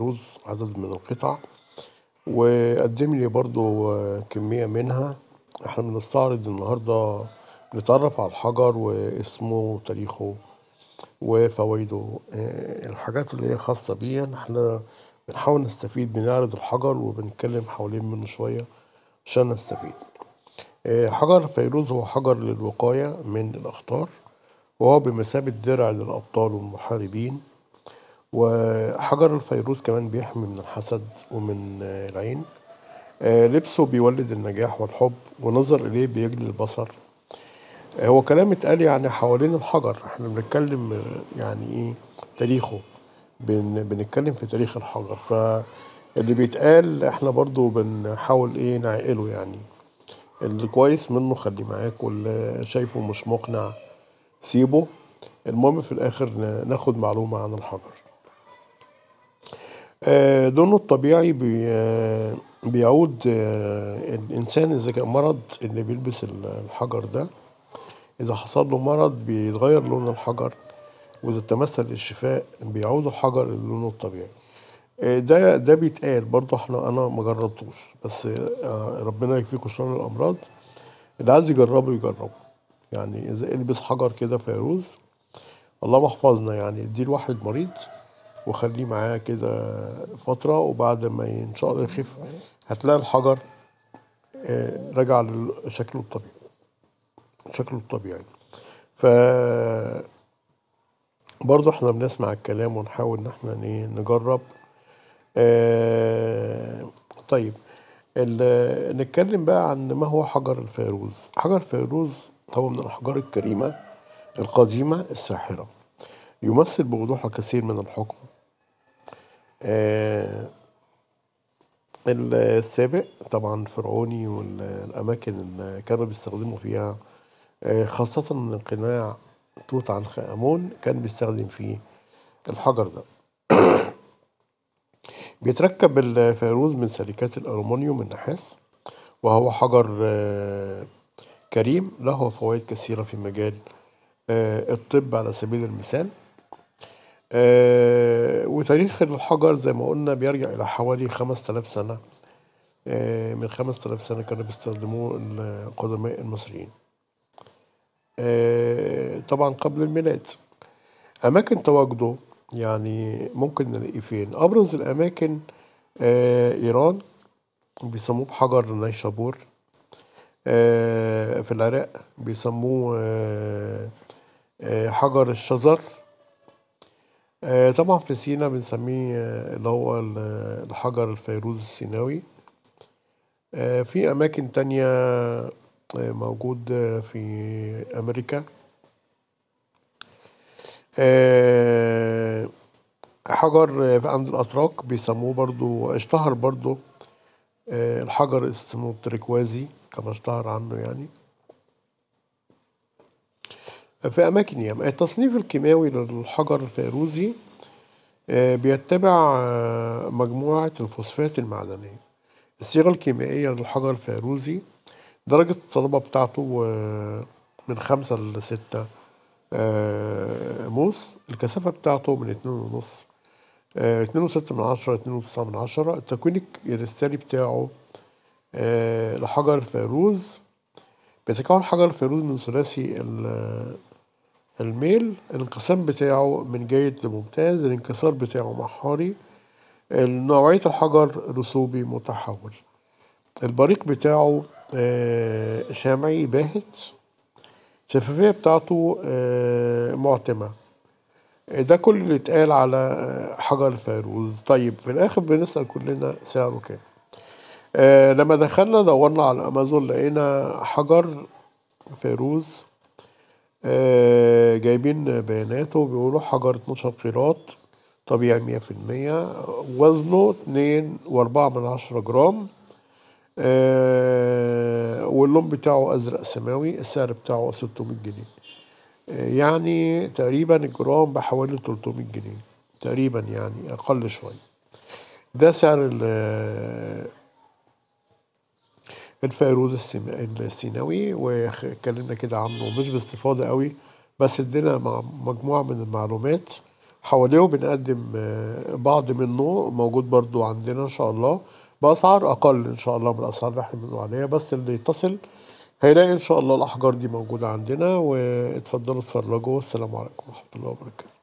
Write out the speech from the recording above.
رز عدد من القطع، وقدم لي برضو كمية منها. احنا بنستعرض النهاردة، بنتعرف على الحجر واسمه وتاريخه وفوائده، الحاجات اللي هي خاصة بيا. احنا بنحاول نستفيد، بنعرض الحجر وبنتكلم حوالين منه شوية عشان نستفيد. حجر الفيروز هو حجر للوقاية من الأخطار، وهو بمثابة درع للأبطال والمحاربين. وحجر الفيروز كمان بيحمي من الحسد ومن العين. لبسه بيولد النجاح والحب، ونظر إليه بيجلي البصر. هو كلام اتقال يعني حوالين الحجر. احنا بنتكلم يعني ايه تاريخه، بنتكلم في تاريخ الحجر. فاللي بيتقال احنا برضو بنحاول ايه نعقله يعني. اللي كويس منه خليه معاك، واللي شايفه مش مقنع سيبه. المهم في الآخر ناخد معلومة عن الحجر. لونه الطبيعي بيعود الإنسان إذا كان مرض اللي بيلبس الحجر ده. إذا حصل له مرض بيتغير لون الحجر، وإذا تمثل الشفاء بيعود الحجر للونه الطبيعي. ده بيتقال برضه. أنا ما جربتوش، بس ربنا يكفيكوا شر الأمراض. اللي عايز يجربه يجربه. يعني إذا البس حجر كده فيروز، اللهم احفظنا يعني، اديه لواحد مريض وخليه معاه كده فترة، وبعد ما إن شاء الله يخف هتلاقي الحجر رجع لشكله الطبيعي، شكله الطبيعي. ف برضه احنا بنسمع الكلام ونحاول ان احنا نجرب. آه، طيب، نتكلم بقى عن ما هو حجر الفيروز. حجر الفيروز هو من الأحجار الكريمة القديمة الساحرة، يمثل بوضوح الكثير من الحكم آه، السابق طبعا فرعوني، والأماكن اللي كانوا بيستخدموا فيها خاصة قناع توت عنخ آمون كان بيستخدم فيه الحجر ده. بيتركب الفيروز من سلكات الألومنيوم النحاس، وهو حجر كريم له فوائد كثيرة في مجال الطب على سبيل المثال. وتاريخ الحجر زي ما قلنا بيرجع إلى حوالي 5000 سنة. من 5000 سنة كانوا بيستخدموه القدماء المصريين، طبعا قبل الميلاد. أماكن تواجده يعني ممكن نلاقيه فين؟ أبرز الأماكن إيران، بيسموه بحجر نيشابور. في العراق بيسموه حجر الشزر. طبعا في سينا بنسميه اللي هو الحجر الفيروز السيناوي. في أماكن تانية موجود في أمريكا. آه، حجر عند الأتراك بيسموه برضو، اشتهر برضو الحجر اسمه التركوازي كما اشتهر عنه يعني. في أماكن ياما التصنيف الكيماوي للحجر الفيروزي بيتبع مجموعة الفوسفات المعدنية. الصيغة الكيميائية للحجر الفيروزي، درجة الصلابة بتاعته من 5 ل6 موس. الكثافة بتاعته من 2.5، 2.6 من 10، 2.9 من 10. التكوين الكريستالي بتاعه لحجر الفيروز، بيتكون حجر الفيروز من ثلاثي الميل. الانقسام بتاعه من جيد لممتاز. الانكسار بتاعه محاري. نوعية الحجر رسوبي متحول. البريق بتاعه شامعي باهت. الشفافية بتاعته معتمة. ده كل اللي اتقال على حجر الفيروز. طيب في الآخر بنسأل كلنا سعره كام؟ لما دخلنا دورنا على أمازون لقينا حجر فيروز جايبين بياناته، بيقولوا حجر 12 قيراط طبيعي 100%، وزنه 2.4 من 10 جرام، واللون بتاعه أزرق سماوي. السعر بتاعه 600 جنيه. يعني تقريبا الجرام بحوالي 300 جنيه تقريبا، يعني أقل شوية. ده سعر الفيروز السيناوي، واتكلمنا كده عنه مش باستفاضة قوي، بس ادينا مجموعة من المعلومات حواليه، وبنقدم بعض منه موجود برضو عندنا ان شاء الله بأسعار أقل إن شاء الله من الأسعار اللي احنا بنقول عليها. بس اللي يتصل هيلاقي إن شاء الله الأحجار دي موجودة عندنا. واتفضلوا اتفرجوا، والسلام عليكم ورحمة الله وبركاته.